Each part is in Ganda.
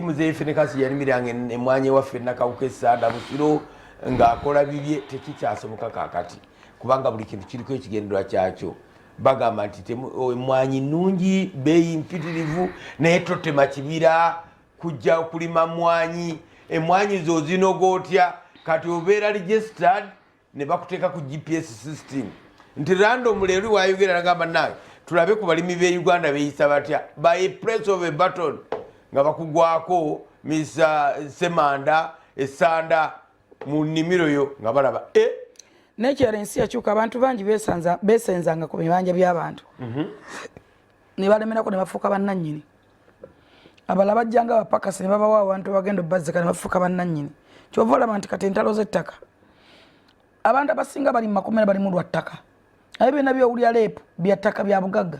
muzeeyi Fenekasi yalimiranga emmwanyi waffe Nakawuka Sanda Busiro ng'akola bibye tekikyasoboka kaakati kubanga buli kintu kiriko ekigendererwa kyakyo. Bagamba nti emmwanyi nnungi, bbeeyi mpitirivu, naye totema kibira kujja kulima mmwanyi. Emmwanyi zo zinogootya kati obeera registered ne bakuteeka ku GPS system nti random leero wayogera nagamba nange tulabe ku balimi b'e Uganda beeyisa batya by a press of a button nga bakugwako Mr. Semanda Esanda mu nnimiro yo nga balaba nekyera ensi yakyuka abantu bangi besenzanga ku bibanja by'abantu ne balemerako ne bafuuka bannannyini. Abalala bajjanga abapakasi ne babawa abantu bagenda obbazika ne bafuuka bannannyini. Kyova olaba nti kati entalo z'ettaka abantu abasinga bali mu makomera bali mu lwa ttaka. Naye byonna byowulira leepu bya ttaka bya bugagga.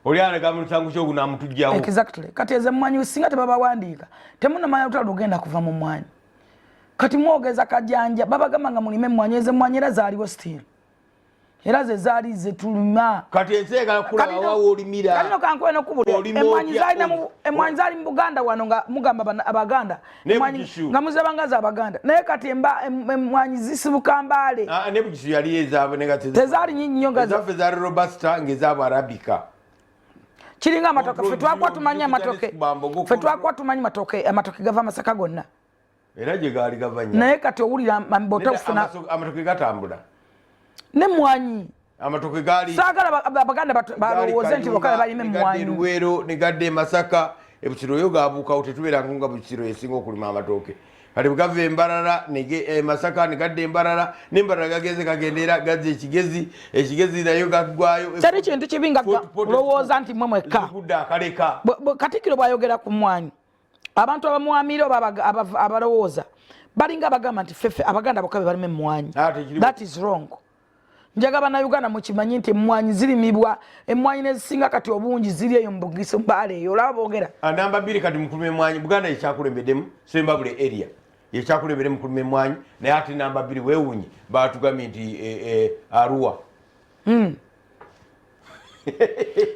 Olialega mu musango ky'ogunaamutujjawo. Exactly. Kati eze mmwanyi singa tebabawandiika temunnamanya lutalo lugenda kuva mu mmwanyi. Kati mwogeza kajanja babagamba nga mulime emmwanyi eze mmwanyi era zaaliwo still. Era ze zaali ze tulima. Kati enseega kulaba wawo olimira. Kalino kankwena okubulya. Emmwanyi zaali mu Buganda wano nga mugamba Abaganda. Nga muzabanga za Abaganda. Naye kati emmwanyi zisibuka Mbale. Ne Bugisu yali ezaabwe ne gati. Tezaali nnyingi nnyo nga zaffe zaali Robusta ng'ezaabwe Arabica. Kiringa amatoke ffe twakwa tumanyi amatoke. Ffe twakwa tumanyi amatoke gava Masaka gonna. Era gye gaali gava nnyo. Naye kati owulira bw'ota okufuna amatoke gatambula. N'emmwanyi amatoke gaali saagala Abaganda balowooze nti bokale balime emmwanyi. Luweero ne gadde Masaka ebukiro yo gaabuukawo tetubeeranga nga bukiro esinga okulima amatooke. Kati bugava Embarara Masaka ne gadde Embarara n'Embarara gagenze kagendera gazze ekigezi nayo gaggwayo. Teri kintu kibi nga olowooza nti mmwe mwekka. Akaleka. Katikkiro bw'ayogera ku mmwanyi abantu abamwamira oba abalowooza balinga abagamba nti ffe Abaganda bokka be balime emmwanyi. That is wrong. Njaga Bannayuganda mukimanyi nti emmwanyi zirimibwa, emmwanyi nezisinga kati obungi ziri eyo mu Bugisu Mbale eyo olaba boogera. Namba 2 kati mukulima emmwanyi Buganda yekyakulembeddemu Sembabule area yekyakulembeddemu mukulima emmwanyi naye ate namba 2 weewunyi baatugambye nti Arua.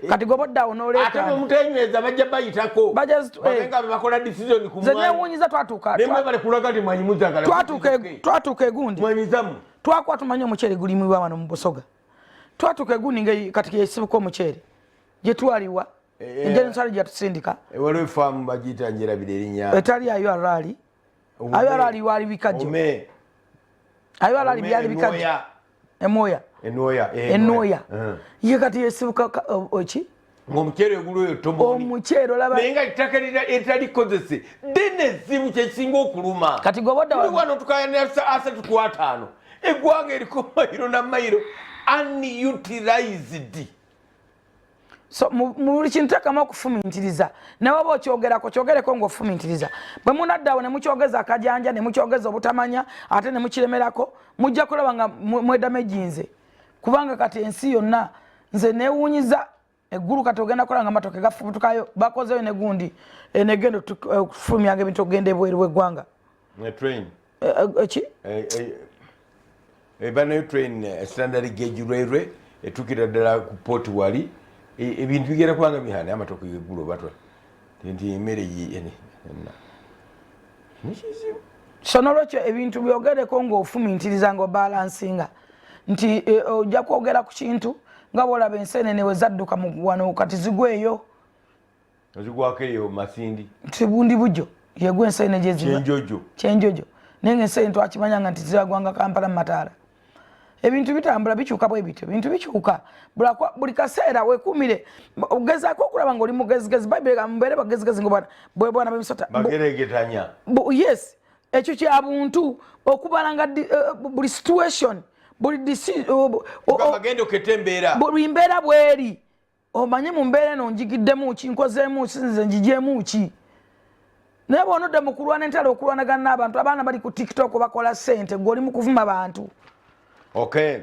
Kati goboddawo n'oleeta ate omutenyweza bajja bayitako babenga bakola decision ku mmwanyi. Ze neewunyiza twatuuka nemwe bale kulaga nti mwanyi muzagala twatuuka egundi mwanyi zamu twakwa tumanyi omuceere gulimibwa wano mu Busoga. Twatuuka egundi nga kati yesibuka omuceere gye twaliwa enjeni nsala gye yatusindika waliwo efaamu bagiyita njerabira erinnya etali ayo araali waali bikajjo ayo araali byali bikajjo Enoya ye kati yesibuka ki ng'omuceere ogulweyo tomoni omuceere olaba naye nga ettaka etalikozese ddene ezibu kyekisinga okuluma kati gobodda wano tukayanira 3 eggwanga eriko mayiro na mayiro unutilized. So mu buli kintu tekamu okufumintiriza nawe oba okyogerako kyogereko ng'ofumintiriza bwe munaddawo ne mukyogeza akajanja ne mukyogeza obutamanya ate ne mukiremerako mujja kulaba nga mwedamejinze kubanga kati ensi yonna nze neewuunyiza eggulu kati ogenda kola nga amatoke gafubutukayo bakozeyo negundi negenda okufulumyanga ebintu okugenda ebweru w'eggwanga ki banayo train standard gauge railway etukira ddala ku port wali ebintu bigera kubanga bihane amatoke geggulu batwa nti emmere so n'olwekyo ebintu byogereko ng'ofumintiriza ng'obalansinga nti ojja kwogera ku kintu nga bw'olaba enseenene we zadduka wano kati zigweyo ozigwako eyo Masindi nti bundi bujjo yegwa enseenene kyenjojo naye ng'enseenene twakimanya nga nti ziragwanga Kampala mu Mataala. Ebintu bitambula bikyuka bwe bityo ebintu bikyuka buli kaseera weekuumire ogezaako okulaba ng'oli mugezigezi bayibuli mubeere bagezigezi bwe bwana b'emisota bageregetanya yes ekyo kya buntu okubala nga buli situation buli mbeera bweri omanye mu mbeera eno njigiddemu ki nkozeemu ki nze njigyemu ki naye bw'onodda mu kulwana entalo okulwanagana n'abantu abaana bali ku TikTok bakola ssente gw'oli mu kuvuma bantu. Okay.